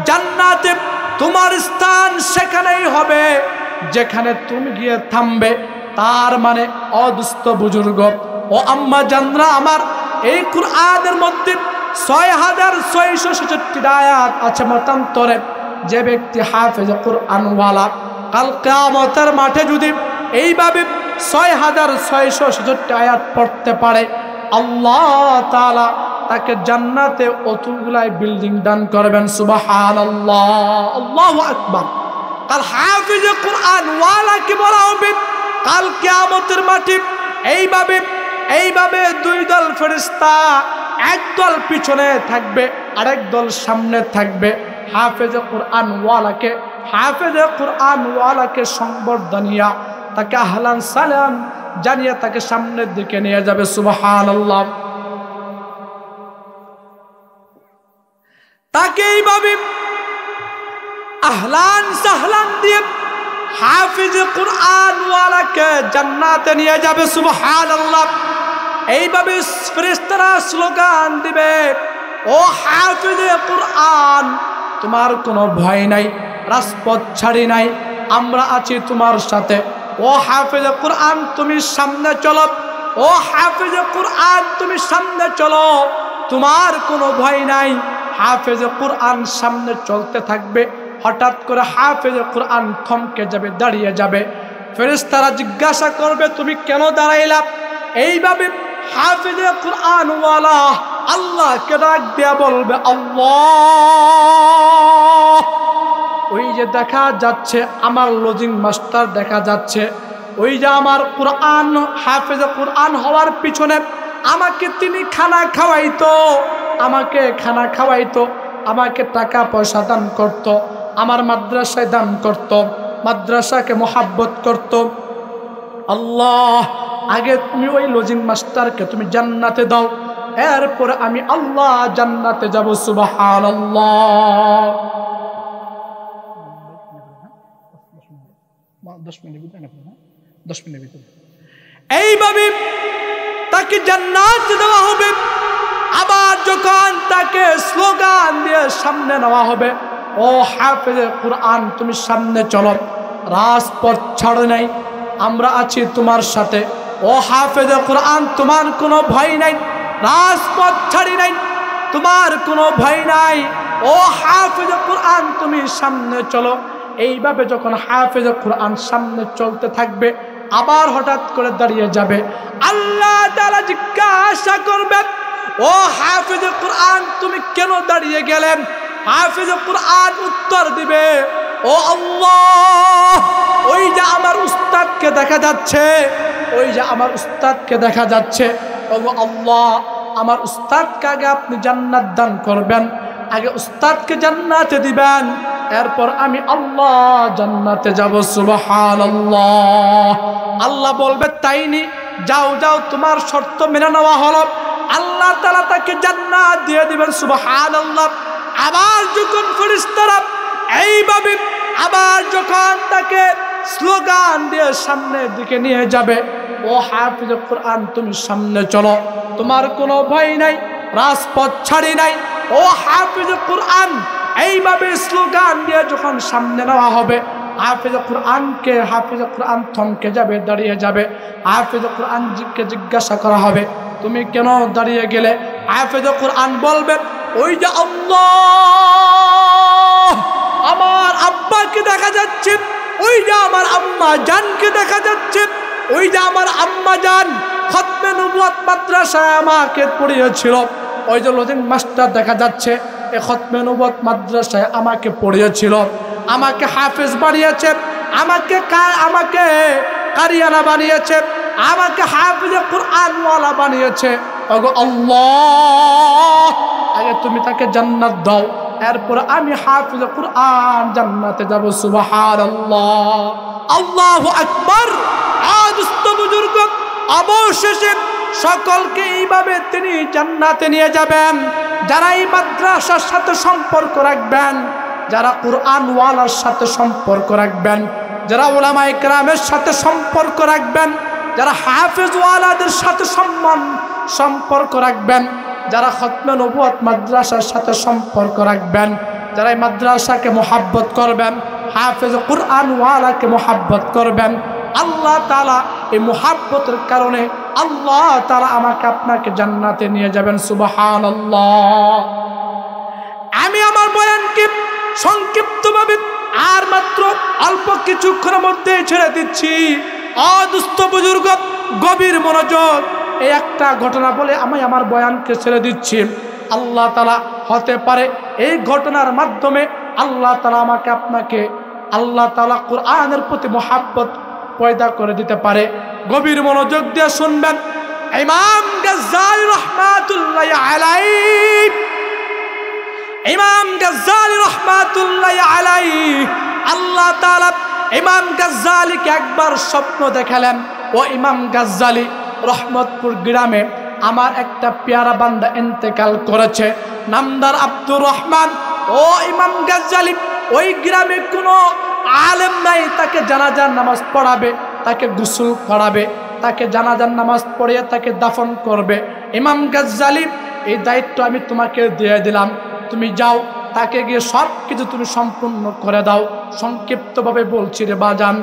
জান্নাতে তোমার স্থান সেখানেই হবে যেখানে তুমি গিয়ে থামবে। তার মানে অদুস্থ বুজুর্গ ও আম্মা জানরা আমার, এই কুরআনের মধ্যে ৬৬৬৭ আয়াত আছে মতান্তরে। যে ব্যক্তি হাফেজ কুরআন ওয়ালা কাল কিয়ামতের মাঠে যদি এইভাবে ৬৬৬৭ আয়াত পড়তে পারে, আল্লাহ তাআলা তাকে জান্নাতে অতগুলাই বিল্ডিং দান করবেন। সুবহানাল্লাহ, আল্লাহু আকবার। কাল হাফেজে কুরআন ওয়ালাকে বলা হবে কাল কিয়ামতের মাঠে এইভাবে দুই দল ফেরেশতা, এক দল পিছনে থাকবে আরেক দল সামনে থাকবে। হাফেজে কুরআন ওয়ালাকে সংবর্ধনিয়া তাকে আহলান সালাম জানিয়ে তাকে সামনের দিকে নিয়ে যাবে। সুবহানাল্লাহ। তাকে এইভাবে আহলান সাহলান দিয়ে হাফেজে কুরআন ওয়ালাকে জান্নাতে নিয়ে যাবে। সুবহানাল্লাহ। এইভাবে ফেরেশতারা স্লোগান দিবে, ও হাফেজে কুরআন তোমার কোনো ভয় নাই, রাজপথ ছাড়ি নাই, আমরা আছি তোমার সাথে। ও হাফেজে কুরআন তুমি সামনে চলো, ও হাফেজে কুরআন তুমি সামনে চলো, তোমার কোনো ভয় নাই। হাফেজে কুরআন সামনে চলতে থাকবে, হঠাৎ করে হাফেজে কুরআন থমকে যাবে, দাঁড়িয়ে যাবে। ফেরেশতারা জিজ্ঞাসা করবে তুমি কেন দাঁড়াইলা? এইভাবে হাফেজে কুরআন ওয়ালা আল্লাহকে ডাক দিয়া বলবে, আল্লাহ ওই যে দেখা যাচ্ছে আমার লজিং মাস্টার দেখা যাচ্ছে, ওই যে আমার কুরআন হাফেজে কুরআন হওয়ার পিছনে আমাকে তিনি খানা খাওয়াইতো, আমাকে টাকা পয়সা দান করত, আমার মাদ্রাসায় দান করত, মাদ্রাসাকে মোহাব্বত করত। আল্লাহ আগে তুমি ওই লজিং মাস্টারকে তুমি জান্নাতে দাও, এরপরে আমি আল্লাহ জান্নাতে যাব। সুবহানাল্লাহ। 10 মিনিটের ভিতরে এইভাবে তাকে জান্নাতে দেওয়া হবে। আবার যখন তাকে স্লোগান দিয়ে সামনে নেওয়া হবে, ও হাফেজে কুরআন তুমি সামনে চলো, রাজপথ ছাড়ো নাই, আমরা আছি তোমার সাথে। ও হাফেজে কুরআন তোমার কোনো ভয় নাই, রাজপথ ছাড়ি নাই, তোমার কোনো ভয় নাই। ও হাফেজে কুরআন তুমি সামনে চলো। এইভাবে যখন হাফেজে কুরআন সামনে চলতে থাকবে, আবার হঠাৎ করে দাঁড়িয়ে যাবে। আল্লাহ তাআলা জিজ্ঞাসা করবেন, ও হাফেজে কুরআন তুমি কেন দাঁড়িয়ে গেলেন? হাফেজে কুরআন উত্তর দিবে, ও আল্লাহ ওই যে আমার উস্তাদকে দেখা যাচ্ছে, ওই যে আমার উস্তাদকে দেখা যাচ্ছে, ও আল্লাহ আমার উস্তাদকে আগে আপনি জান্নাত দান করবেন, আগে উস্তাদকে জান্নাতে দিবেন, এরপর আমি আল্লাহ জান্নাতে যাব। সুবহানাল্লাহ। আল্লাহ বলবে তাইনি, যাও যাও তোমার শর্ত মেনে নেওয়া হলো। আল্লাহ তাআলা তাকে জান্নাত দিয়ে দিবেন। সুবহানাল্লাহ। আবার যখন ফেরেশতারা এইভাবে আবার যখন তাকে স্লোগান দিয়ে সামনের দিকে নিয়ে যাবে, ও হাফেজে কুরআন তুমি সামনে চলো, তোমার কোনো ভয় নাই, রাজপথ ছাড়ি নাই। ও হাফেজে কুরআন এইভাবে স্লোগান দিয়ে যখন সামনে নেওয়া হবে, হাফেজে কুরআন থমকে যাবে, দাঁড়িয়ে যাবে। হাফেজে কুরআনকে জিজ্ঞাসা করা হবে তুমি কেন দাঁড়িয়ে গেলে? হাফেজে কুরআন বলবে, ওই যে আল্লাহ আমার আব্বাকে দেখা যাচ্ছে, ওই যে আমার আম্মা জানকে দেখা যাচ্ছে, ওই যে আমার আম্মা জান খতমে নবুয়ত মাদ্রাসায় আমাকে পড়িয়েছিল, ওই যে লজিং মাস্টার দেখা যাচ্ছে এই খতমে নবুয়ত মাদ্রাসায় আমাকে পড়িয়েছিল, আমাকে হাফেজ বানিয়েছে, আমাকে কারিয়ানা বানিয়েছে, আমাকে হাফেজে কুরআন ওয়ালা বানিয়েছে। ওগো আল্লাহ আগে তুমি তাকে জান্নাত দাও, এরপর আমি হাফেজে কুরআন জান্নাতে যাব। সুবহানাল্লাহ, আল্লাহু আকবার। আদুস্ত বুজুর্গ অবশেষে সকলকে এইভাবে তিনি জান্নাতে নিয়ে যাবেন। যারা এই মাদ্রাসার সাথে সম্পর্ক রাখবেন, যারা কুরআনওয়ালার সাথে সম্পর্ক রাখবেন, যারা উলামায়ে কেরামের সাথে সম্পর্ক রাখবেন, যারা হাফেজওয়ালাদের সাথে সম্পর্ক রাখবেন, যারা খতমে নবুয়ত মাদ্রাসার সাথে সম্পর্ক রাখবেন, যারা এই মাদ্রাসাকে মোহাব্বত করবেন, হাফেজ কুরআনওয়ালাকে মোহাব্বত করবেন, আল্লাহ তাআলা এই মোহাব্বতের কারণে আল্লাহ তাআলা আমাকে আপনাকে জান্নাতে নিয়ে যাবেন। সুবহানাল্লাহ। আমি আমার বয়ানকে সংক্ষিপ্তভাবে আর মাত্র অল্প কিছুক্ষণের মধ্যে ছেড়ে দিচ্ছি। অদুস্থ বুজুর্গ, গভীর মনোযোগ, এই একটা ঘটনা বলে আমি আমার বয়ানকে ছেড়ে দিচ্ছি। আল্লাহ তাআলা হতে পারে এই ঘটনার মাধ্যমে আল্লাহ তাআলা আমাকে আপনাকে আল্লাহ তাআলা কোরআনের প্রতি মোহাব্বত পয়দা করে দিতে পারে। গভীর মনোযোগ দিয়ে শুনবেন। ইমাম গাজ্জালী রাহমাতুল্লাহি আলাইহি, ইমাম গাজ্জালী রাহমাতুল্লাহি আলাইহি, আল্লাহ তাআলা ইমাম গাজ্জালীকে একবার স্বপ্ন দেখালেন। ও ইমাম গাজ্জালী, রহমতপুর গ্রামে আমার একটা পেয়ারা বান্দা ইন্তেকাল করেছে, নামদার আব্দুর রহমান। ও ইমাম গাজ্জালী, ওই গ্রামে কোনো আলেম নাই তাকে জানাজার নামাজ পড়াবে, তাকে গোসল করাবে, তাকে জানাজার নামাজ পড়িয়ে তাকে দাফন করবে। ইমাম গাজ্জালী, এই দায়িত্ব আমি তোমাকে দিয়ে দিলাম, তুমি যাও, তাকে গিয়ে সব কিছু তুমি সম্পূর্ণ করে দাও। সংক্ষিপ্তভাবে বলছি রে বাজান,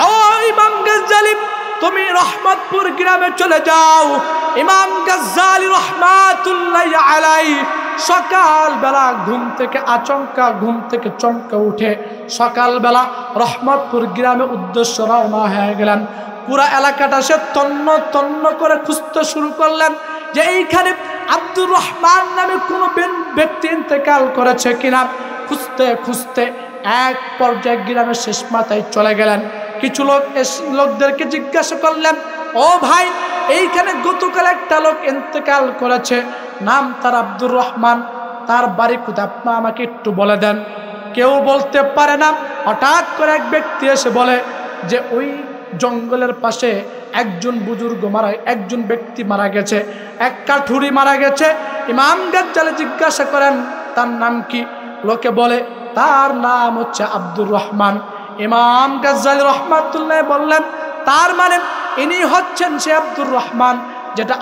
ও ইমাম গাজ্জালী, তুমি রহমতপুর গ্রামে চলে যাও। ইমাম গাজ্জালী রাহমাতুল্লাহি আলাইহি সকালবেলা ঘুম থেকে চমকে উঠে সকালবেলা রহমতপুর গ্রামে উদ্দেশ্য রওনা হয়ে গেলেন। পুরা এলাকাটা সে তন্ন তন্ন করে খুঁজতে শুরু করলেন যে এইখানে আব্দুর রহমান নামে কোনো ব্যক্তি ইন্তেকাল করেছে কিনা। খুঁজতে খুঁজতে এক পর্যায়ে গ্রামের শেষ মাথায় চলে গেলেন। কিছু লোকদেরকে জিজ্ঞাসা করলেন, ও ভাই, এইখানে গতকাল একটা লোক ইন্তেকাল করেছে, নাম তার আব্দুর রহমান, তার বাড়ি কোথায়, আপনি আমাকে একটু বলে দেন। কেউ বলতে পারে না। হঠাৎ করে এক ব্যক্তি এসে বলে যে ওই জঙ্গলের পাশে একজন ব্যক্তি মারা গেছে, এক কাঠুরি মারা গেছে। ইমাম গাজ্জালী জিজ্ঞাসা করেন তার নাম কি? লোকে বলে তার নাম হচ্ছে আব্দুর রহমান। ইমাম গাজ্জালী রাহমাতুল্লাহ বললেন, তার মানে ইনি হচ্ছেন সে আব্দুর রহমান যেটা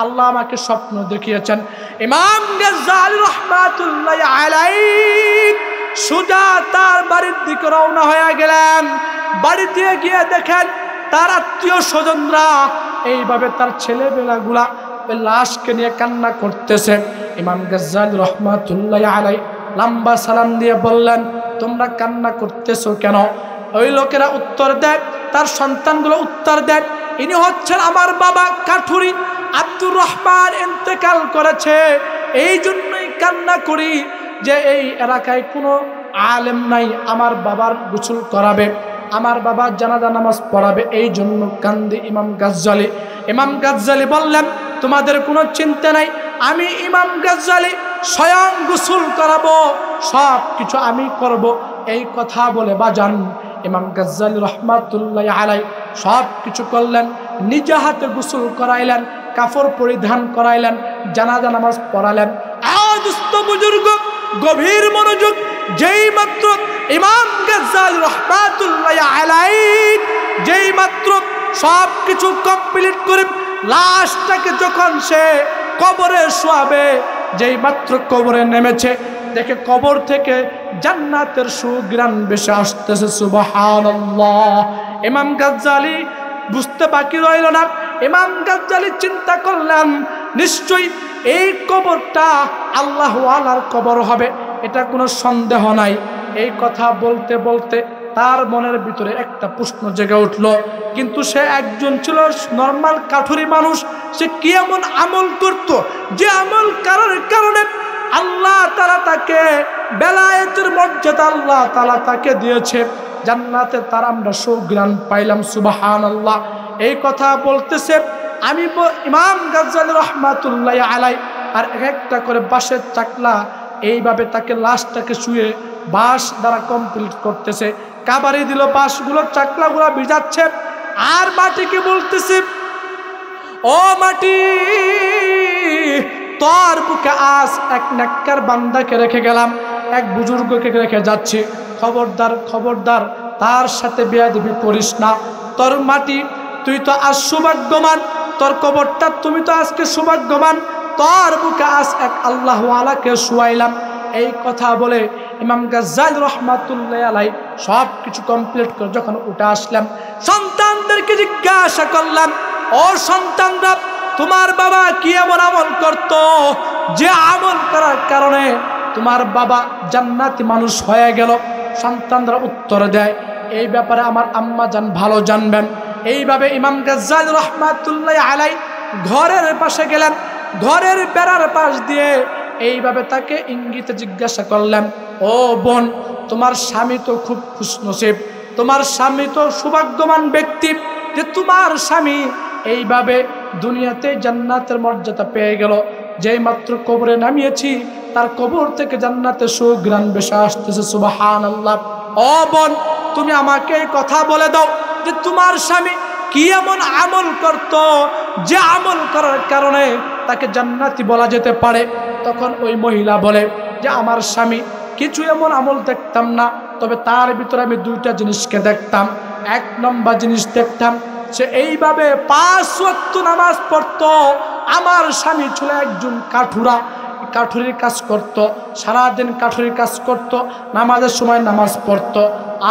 আল্লাহ আমাকে স্বপ্ন দেখিয়েছেন। ইমাম গাজ্জালী রাহমাতুল্লাহ আলাইহি সুজা তার বাড়ির দিকে রওনা হয়ে গেলেন। বাড়িতে গিয়ে দেখেন তার আত্মীয় স্বজনরা এইভাবে তার ছেলেবেলাগুলা লাশকে নিয়ে কান্না করতেছে। ইমাম গাজ্জালী রাহমাতুল্লাহ আলাইহি লম্বা সালাম দিয়ে বললেন, তোমরা কান্না করতেছো কেন? ওই লোকেরা উত্তর দেয়, তার সন্তানগুলো উত্তর দেয়, ইনি হচ্ছেন আমার বাবা কাঠুরি আব্দুর রহমান, ইন্তেকাল করেছে, এই জন্যই কান্না করি যে এই এলাকায় কোনো আলেম নাই আমার বাবার গোসল করাবে, আমার বাবার জানাজা নামাজ পড়াবে, এই জন্য কান্দি ইমাম গাজ্জালী বললেন, তোমাদের কোনো চিন্তা নাই, আমি ইমাম গাজ্জালী স্বয়ং গোসল করাবো, সব কিছু আমি করব। এই কথা বলে বাজান ইমাম গাজ্জালী রাহমাতুল্লাহ আলাইহি সব কিছু করলেন, নিজে হাতে গোসল করাইলেন, কাপড় পরিধান করাইলেন, জানাজা নামাজ পড়ালেন। দুস্থ বুজুর্গ, গভীর মনোযোগ, যেই মাত্র ইমাম গাজ্জালী রাহমাতুল্লাহ আলাইহি সব কিছু কমপ্লিট করে লাশটাকে যখন সে কবরে শোয়াবে, যেই মাত্র কবরে নেমেছে, দেখে কবর থেকে জান্নাতের সুঘ্রাণ ভেসে আসতেছে। সুবহানাল্লাহ। ইমাম গাজ্জালী বুঝতে বাকি রইল না। ইমাম গাজ্জালী চিন্তা করলেন, নিশ্চয়ই এই কবরটা আল্লাহ ওয়ালার কবর হবে, এটা কোনো সন্দেহ নাই। এই কথা বলতে বলতে তার মনের ভিতরে একটা প্রশ্ন জেগে উঠল, কিন্তু সে একজন ছিল নর্মাল কাঠুরি মানুষ, সে কি এমন আমল করত যে আমল করার কারণে আল্লাহ তাআলা তাকে বেলায়েতের মর্যাদা আল্লাহ তাআলা তাকে দিয়েছে, জান্নাতে তার আমরা সুঘ্রাণ পাইলাম। সুবহানাল্লাহ। এই কথা বলতেছে আমি ইমাম গাজ্জালী রাহমাতুল্লাহ আলাইহি আর একটা করে বাঁশের চাকলা এইভাবে তাকে লাশটাকে শুয়ে বাঁশ দ্বারা কমপ্লিট করতেছে, কাবারি দিল, বাঁশগুলো চাকলাগুলো ভিজাচ্ছে, আর মাটিকে বলতেছে, ও মাটি, তোর বুকে আজ এক নেককার বান্দাকে রেখে গেলাম, এক বুজুর্গকে রেখে যাচ্ছি, খবরদার খবরদার তার সাথে বেয়াদবি করিস না। তোর মাটি তুই তো আজ সৌভাগ্যবান, তোর কবরটা তুমি তো আজকে সৌভাগ্যবান, তোর বুকে আজ এক আল্লাহ ওয়ালাকে শুয়াইলাম। এই কথা বলে ইমাম গাজ্জালী রাহমাতুল্লাহি আলাইহি সব কিছু কমপ্লিট করে যখন উঠে আসলাম, সন্তানদেরকে জিজ্ঞাসা করলাম, ও সন্তানরা, তোমার বাবা কি এমন আমল করত যে আমল করার কারণে তোমার বাবা জান্নাতি মানুষ হয়ে গেল? সন্তানরা উত্তর দেয়, এই ব্যাপারে আমার আম্মা জান ভালো জানবেন। এইভাবে ইমাম গাজ্জালী রাহমাতুল্লাহি আলাইহি ঘরের পাশে গেলেন, ঘরের বেড়ার পাশ দিয়ে এইভাবে তাকে ইঙ্গিতে জিজ্ঞাসা করলেন, ও বোন, তোমার স্বামী তো খুব খুশনসিব, তোমার স্বামী তো সৌভাগ্যবান ব্যক্তি যে তোমার স্বামী এইভাবে দুনিয়াতে জান্নাতের মর্যাদা পেয়ে গেল। যেই মাত্র কবরে নামিয়েছি তার কবর থেকে জান্নাতে সুঘ্রাণ ভেসে আসতেছে। সুবহানাল্লাহ। ও বোন, তুমি আমাকে এই কথা বলে দাও যে তোমার স্বামী কি এমন আমল করত যে আমল করার কারণে তাকে জান্নাতি বলা যেতে পারে? তখন ওই মহিলা বলে যে আমার স্বামী কিছু এমন আমল দেখতাম না, তবে তার ভিতরে আমি দুইটা জিনিসকে দেখতাম। এক নম্বর জিনিস দেখতাম, সে এইভাবে 5 ওয়াক্ত নামাজ পড়তো। আমার স্বামী ছিল একজন কাঠুরা, কাঠুরির কাজ করত, সারাদিন কাঠুরির কাজ করত, নামাজের সময় নামাজ পড়তো।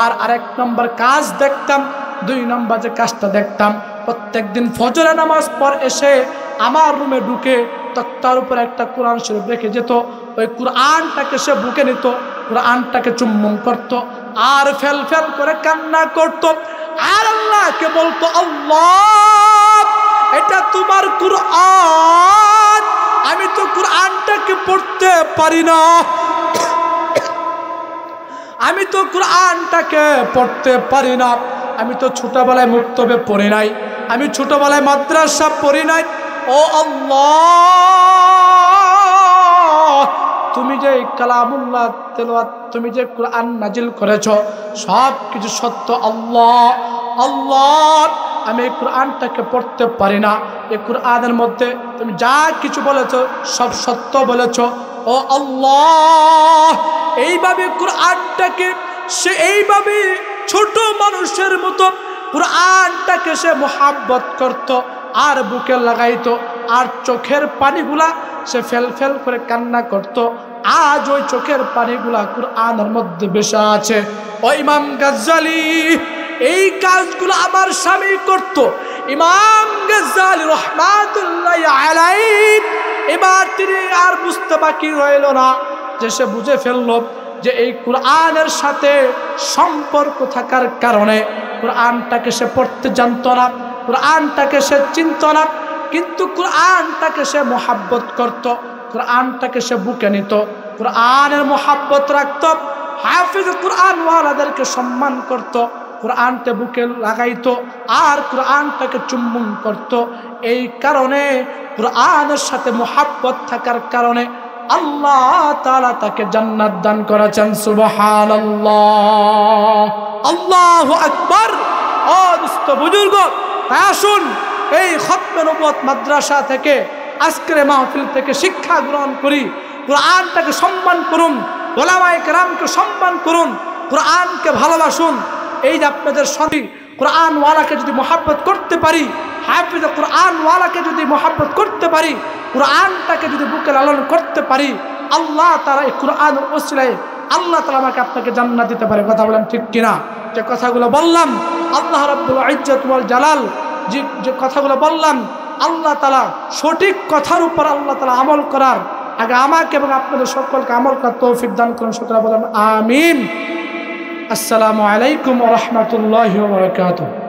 আর আরেক নম্বর কাজ দেখতাম, 2 নম্বর যে কাজটা দেখতাম, প্রত্যেক দিন ফজরে নামাজ পর এসে আমার রুমে ঢুকে তক্তার উপর একটা কোরআন শরীফ রেখে যেত, ওই কোরআনটাকে সে বুকে নিত, কোরআনটাকে চুম্বন করত আর ফেল ফেল করে কান্না করত, আর আল্লাহকে বলতো, আল্লাহ এটা তোমার কোরআন, আমি তো কোরআনটাকে পড়তে পারি না, আমি তো কোরআনটাকে পড়তে পারি না, আমি তো ছোটবেলায় মুক্তবে পড়ি নাই, আমি ছোটবেলায় মাদ্রাসা পড়ি নাই। ও আল্লাহ, তুমি যে কালামুল্লাহ তেলাওয়াত, তুমি যে কোরআন নাজিল করেছো সব কিছু সত্য। আল্লাহ আল্লাহ, আমি এই কোরআনটাকে পড়তে পারি না, এই কোরআনের মধ্যে তুমি যা কিছু বলেছো সব সত্য বলেছো। ও আল্লাহ, এইভাবে কোরআনটাকে সে এইভাবে ছোট মানুষের মতো কোরআনটাকে সে মোহাব্বত করত আর বুকে লাগাইতো, আর চোখের পানিগুলা সে ফেল ফেল করে কান্না করত। আজ ওই চোখের পানিগুলা কোরআনের মধ্যে ভেসে আছে। ও ইমাম গাজ্জালী, এই কাজগুলো আমার স্বামী করত। ইমাম গাজ্জালী রাহমাতুল্লাহি আলাইহি এবার তিনি আর বুঝতে বাকি রইল না, যে সে বুঝে ফেলল যে এই কোরআনের সাথে সম্পর্ক থাকার কারণে কোরআনটাকে সে পড়তে জানতো না, কোরআনটাকে সে চিনত না, কিন্তু কোরআনটাকে সে মোহাব্বত করত, কোরআনটাকে সে বুকে নিত, কোরআনের মোহাব্বত রাখত, হাফিজ কোরআনওয়ালাদেরকে সম্মান করত, কোরআনটা বুকে লাগাইতো আর কোরআনটাকে চুম্বন করত। এই কারণে কোরআনের সাথে মোহাব্বত থাকার কারণে আল্লাহ তাআলা তাকে জান্নাত দান করেছেন। সুবহানাল্লাহ, আল্লাহু আকবার। ও দোস্ত বুজুর্গ, আসুন এই খতমে নবুয়ত মাদ্রাসা থেকে, আজকের মাহফিল থেকে শিক্ষা গ্রহণ করি, কোরআনটাকে সম্মান করুন, উলামায়ে কেরামকে সম্মান করুন, কোরআনকে ভালোবাসুন। এই যে আপনাদের সঙ্গে কোরআনওয়ালাকে যদি মোহাব্বত করতে পারি, হাফিজ কোরআনওয়ালাকে যদি মোহাব্বত করতে পারি, কোরআনটাকে যদি বুকে লালন করতে পারি, আল্লাহ তাআলা এই কোরআনের ওসিলায় আল্লাহ তাআলা আমাকে আপনাকে জান্নাত দিতে পারে। কথা বলেন ঠিক কিনা? যে কথাগুলো বললাম আল্লাহ রাব্বুল ইজ্জত ওয়াল জালাল, যে কথাগুলো বললাম আল্লাহ তাআলা সঠিক কথার উপর আল্লাহ তাআলা আমল করার আগে আমাকে এবং আপনাদের সকলকে আমল করার তৌফিক দান করুন। সকলে বলেন আমিন। আসসালামু আলাইকুম ওয়া রাহমাতুল্লাহি ওয়া বারাকাতুহু।